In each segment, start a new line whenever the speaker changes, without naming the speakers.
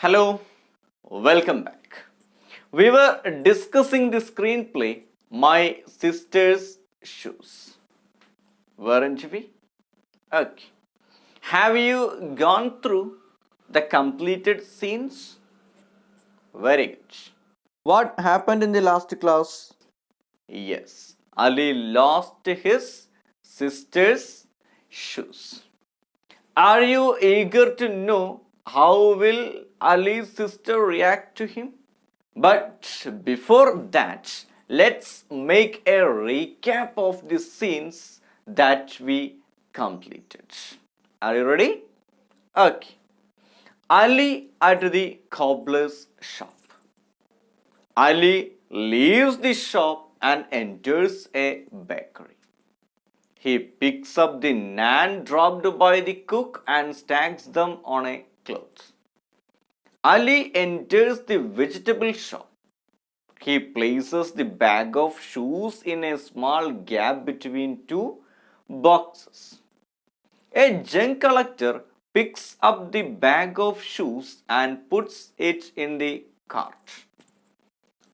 Hello, welcome back. We were discussing the screenplay My Sister's Shoes, weren't we? Okay. Have you gone through the completed scenes? Very good. What happened in the last class? Yes, Ali lost his sister's shoes. Are you eager to know how will Ali's sister react to him? But before that, let's make a recap of the scenes that we completed. Are you ready? Okay. Ali at the cobbler's shop. Ali leaves the shop and enters a bakery. He picks up the naan dropped by the cook and stacks them on a cloth. Ali enters the vegetable shop. He places the bag of shoes in a small gap between two boxes. A junk collector picks up the bag of shoes and puts it in the cart.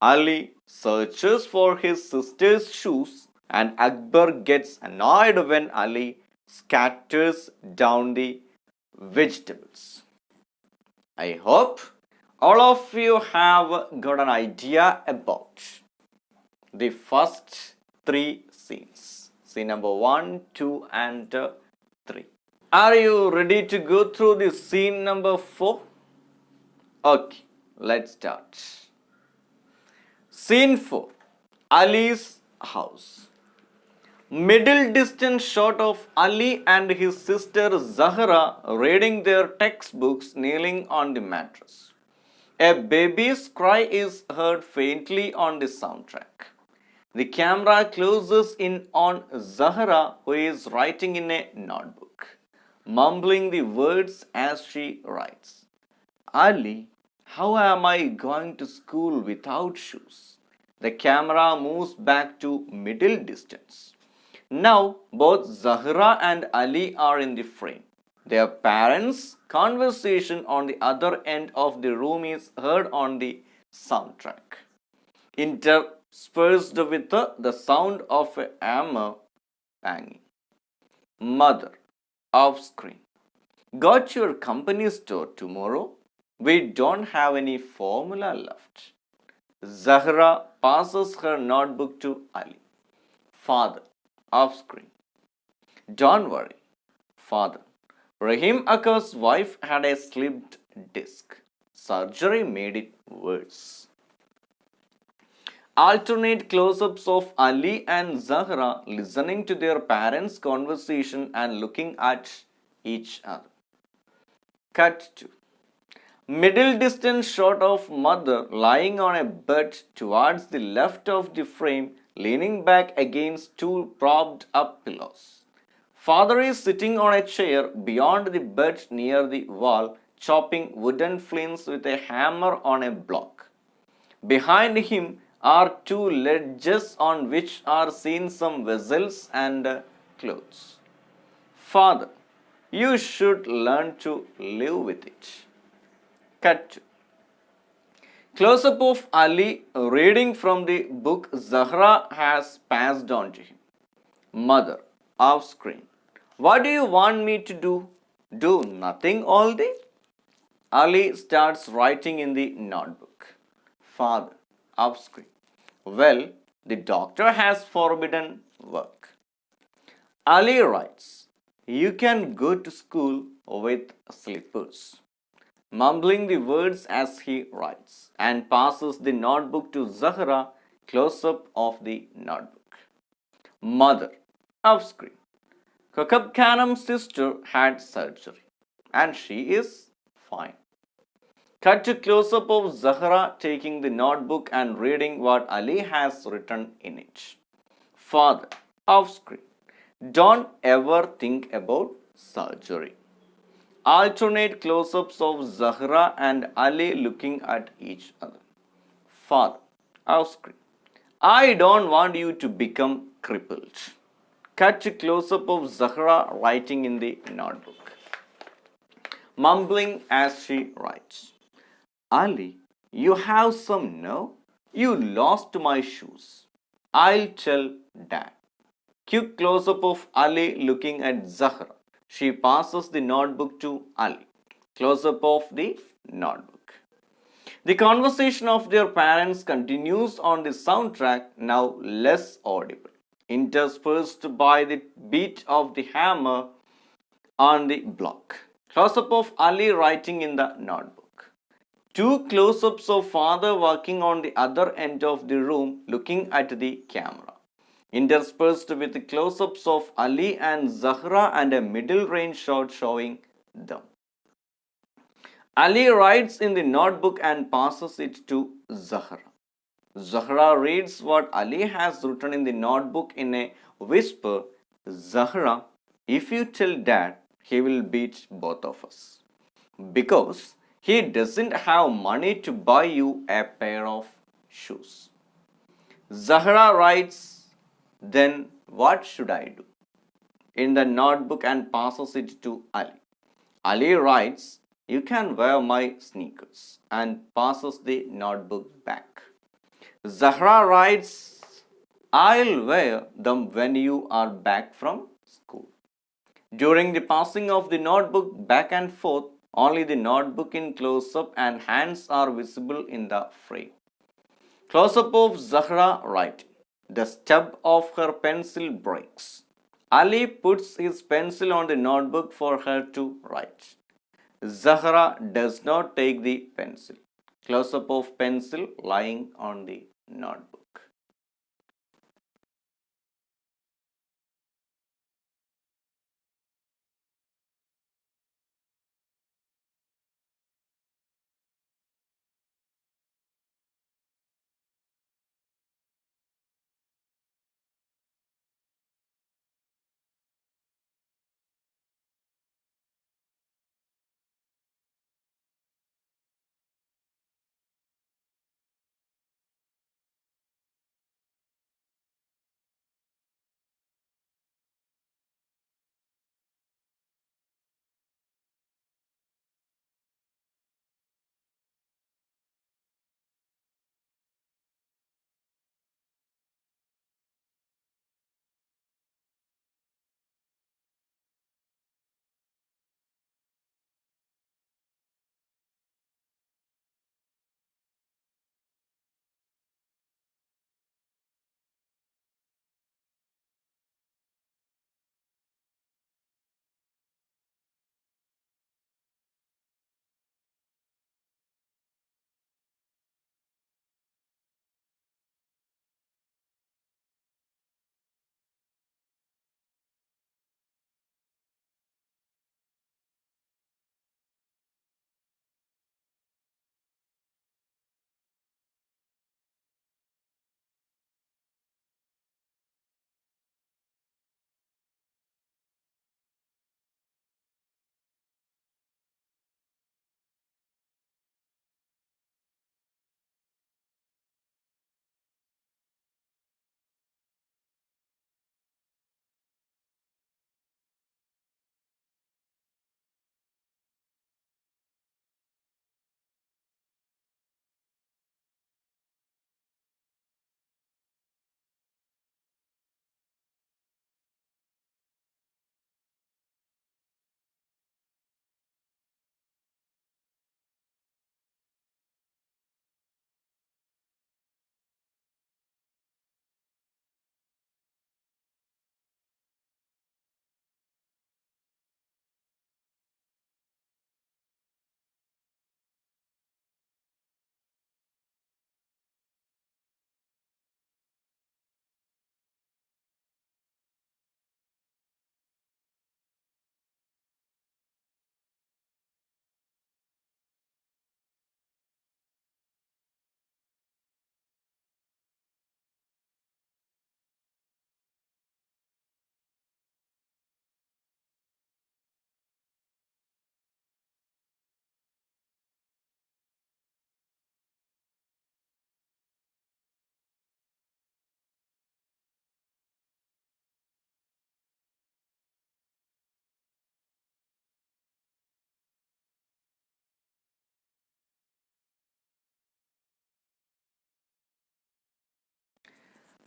Ali searches for his sister's shoes and Akbar gets annoyed when Ali scatters down the vegetables. I hope all of you have got an idea about the first three scenes. Scene number 1, 2 and 3. Are you ready to go through the scene number 4? Okay, let's start. Scene 4. Ali's house. Middle distance shot of Ali and his sister Zahra reading their textbooks kneeling on the mattress. A baby's cry is heard faintly on the soundtrack. The camera closes in on Zahra, who is writing in a notebook, mumbling the words as she writes. Ali, how am I going to school without shoes? The camera moves back to middle distance. Now, both Zahra and Ali are in the frame. Their parents' conversation on the other end of the room is heard on the soundtrack, interspersed with the sound of a hammer banging. Mother, off screen. Got your company store tomorrow? We don't have any formula left. Zahra passes her notebook to Ali. Father, off screen. Don't worry, father. Rahim Akkar's wife had a slipped disc. Surgery made it worse. Alternate close-ups of Ali and Zahra listening to their parents' conversation and looking at each other. Cut to middle distance shot of mother lying on a bed towards the left of the frame, leaning back against two propped up pillows. Father is sitting on a chair beyond the bed near the wall, chopping wooden flints with a hammer on a block. Behind him are two ledges on which are seen some vessels and clothes. Father, you should learn to live with it. Cut to close-up of Ali reading from the book Zahra has passed on to him. Mother, off screen. What do you want me to do? Do nothing all day? Ali starts writing in the notebook. Father, off screen. Well, the doctor has forbidden work. Ali writes, you can go to school with slippers, mumbling the words as he writes, and passes the notebook to Zahra, close-up of the notebook. Mother, off screen. Kakab Khanum's sister had surgery, and she is fine. Cut to close-up of Zahra taking the notebook and reading what Ali has written in it. Father, off screen. Don't ever think about surgery. Alternate close-ups of Zahra and Ali looking at each other. Father, off screen. I don't want you to become crippled. Cut to close-up of Zahra writing in the notebook, mumbling as she writes. Ali, you have some nerve? You lost my shoes. I'll tell Dad. Quick close up of Ali looking at Zahra. She passes the notebook to Ali. Close up of the notebook. The conversation of their parents continues on the soundtrack, now less audible, interspersed by the beat of the hammer on the block. Close up of Ali writing in the notebook. Two close ups of father walking on the other end of the room looking at the camera, interspersed with close ups of Ali and Zahra and a middle range shot showing them. Ali writes in the notebook and passes it to Zahra. Zahra reads what Ali has written in the notebook in a whisper. Zahra, if you tell Dad, he will beat both of us. Because he doesn't have money to buy you a pair of shoes. Zahra writes, then what should I do? In the notebook and passes it to Ali. Ali writes, you can wear my sneakers and passes the notebook back. Zahra writes, I'll wear them when you are back from school. During the passing of the notebook back and forth, only the notebook in close up and hands are visible in the frame. Close up of Zahra writing. The stub of her pencil breaks. Ali puts his pencil on the notebook for her to write. Zahra does not take the pencil. Close up of pencil lying on the notebook.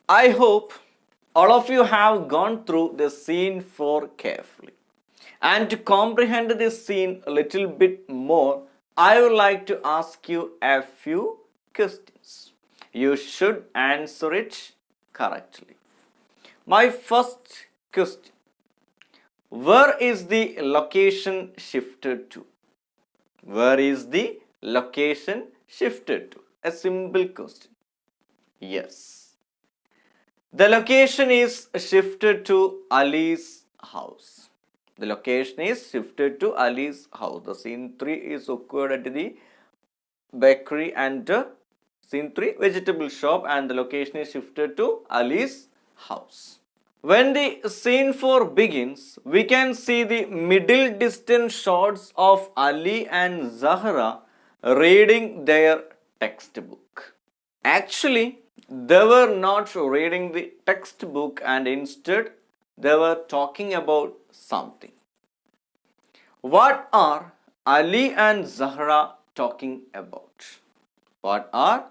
I hope all of you have gone through the scene 4 carefully. And to comprehend this scene a little bit more, I would like to ask you a few questions. You should answer it correctly. My first question: where is the location shifted to? Where is the location shifted to? A simple question. Yes. The location is shifted to Ali's house. The location is shifted to Ali's house. The scene 3 is occurred at the bakery and scene 3 vegetable shop, and the location is shifted to Ali's house. When the scene 4 begins, we can see the middle distance shots of Ali and Zahra reading their textbook. Actually, they were not reading the textbook, and instead they were talking about something. What are Ali and Zahra talking about? What are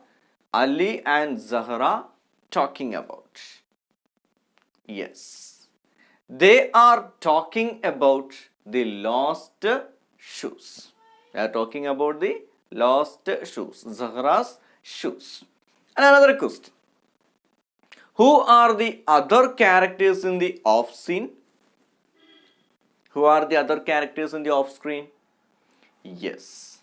Ali and Zahra talking about? Yes, they are talking about the lost shoes. They are talking about the lost shoes, Zahra's shoes. And another question: who are the other characters in the off scene? Who are the other characters in the off screen? Yes,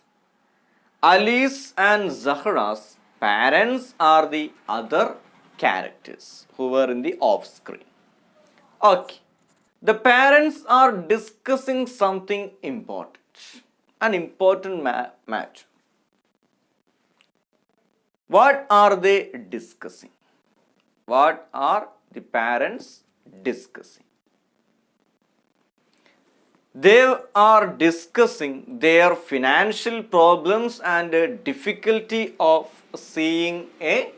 Ali's and Zahra's parents are the other characters who were in the off screen. Okay, the parents are discussing something important, an important matter. What are they discussing? What are the parents discussing? They are discussing their financial problems and difficulty of seeing a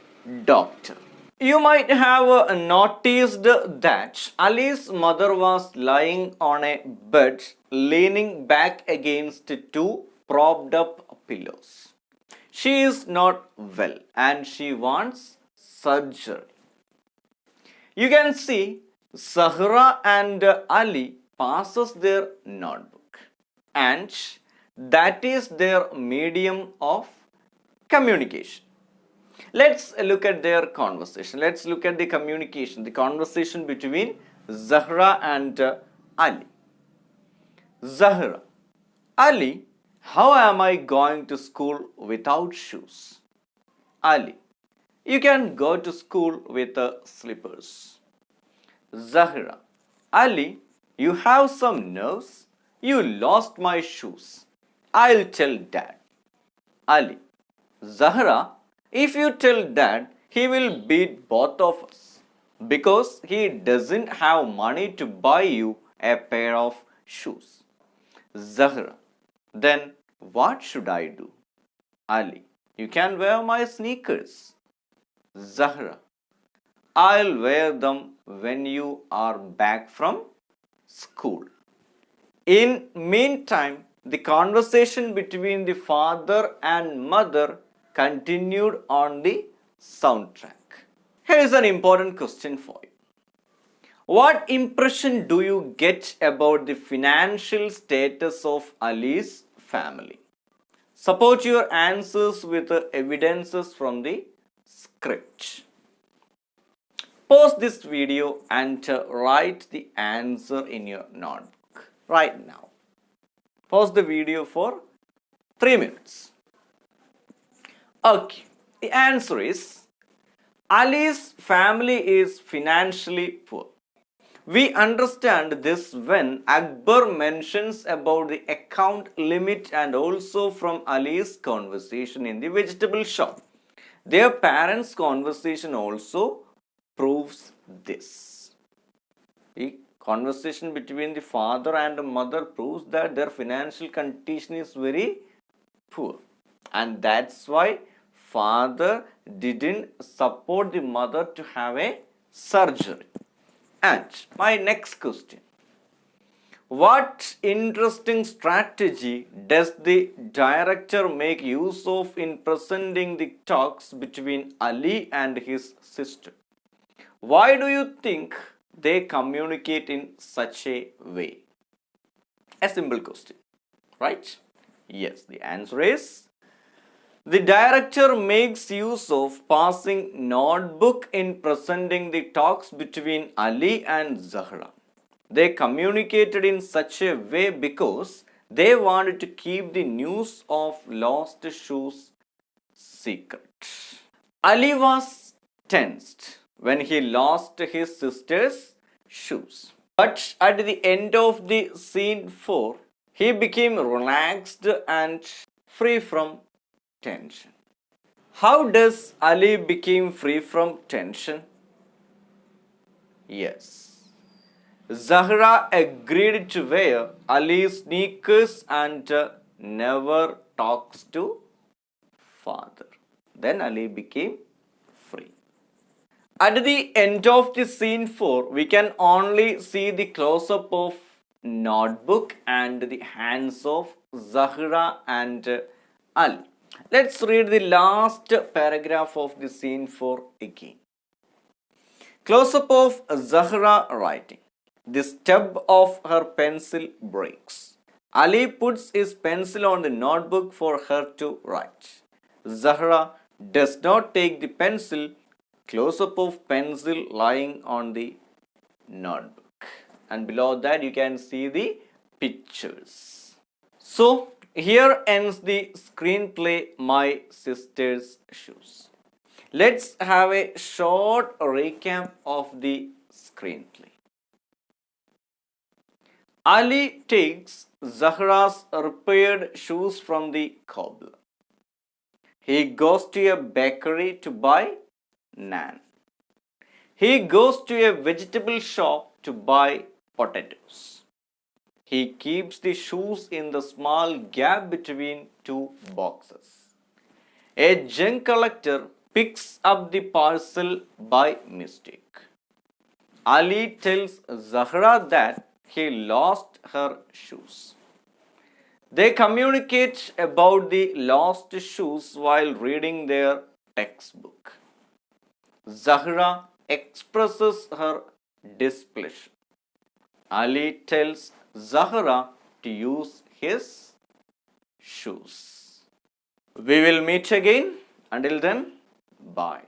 doctor. You might have noticed that Ali's mother was lying on a bed, leaning back against two propped up pillows. She is not well and she wants surgery. You can see Zahra and Ali passes their notebook, and that is their medium of communication. Let's look at their conversation. Let's look at the communication, the conversation between Zahra and Ali. Zahra: Ali, how am I going to school without shoes? Ali: you can go to school with slippers. Zahra: Ali, you have some nerves. You lost my shoes. I'll tell Dad. Ali: Zahra, if you tell Dad, he will beat both of us because he doesn't have money to buy you a pair of shoes. Zahra: then what should I do? Ali: you can wear my sneakers. Zahra: I'll wear them when you are back from school. In meantime, the conversation between the father and mother continued on the soundtrack. Here is an important question for you. What impression do you get about the financial status of Ali's family? Support your answers with evidences from the script. Pause this video and write the answer in your notebook right now. Pause the video for 3 minutes. Okay, the answer is Ali's family is financially poor. We understand this when Akbar mentions about the account limit and also from Ali's conversation in the vegetable shop. Their parents' conversation also proves this. The conversation between the father and the mother proves that their financial condition is very poor, and that's why father didn't support the mother to have a surgery. And my next question: what interesting strategy does the director make use of in presenting the talks between Ali and his sister? Why do you think they communicate in such a way? A simple question, right? Yes, the answer is the director makes use of passing notebook in presenting the talks between Ali and Zahra. They communicated in such a way because they wanted to keep the news of lost shoes secret. Ali was tensed when he lost his sister's shoes. But at the end of the scene 4, he became relaxed and free from tension. How does Ali become free from tension? Yes. Zahra agreed to wear Ali's sneakers and never talks to father. Then Ali became free. At the end of the scene 4, we can only see the close-up of notebook and the hands of Zahra and Ali. Let's read the last paragraph of the scene 4 again. Close-up of Zahra writing. The stub of her pencil breaks. Ali puts his pencil on the notebook for her to write. Zahra does not take the pencil. Close-up of pencil lying on the notebook. And below that you can see the pictures. So here ends the screenplay My Sister's Shoes. Let's have a short recap of the screenplay. Ali takes Zahra's repaired shoes from the cobbler. He goes to a bakery to buy naan. He goes to a vegetable shop to buy potatoes. He keeps the shoes in the small gap between two boxes. A junk collector picks up the parcel by mistake. Ali tells Zahra that he lost her shoes. They communicate about the lost shoes while reading their textbook. Zahra expresses her displeasure. Ali tells Zahra to use his shoes. We will meet again. Until then, bye.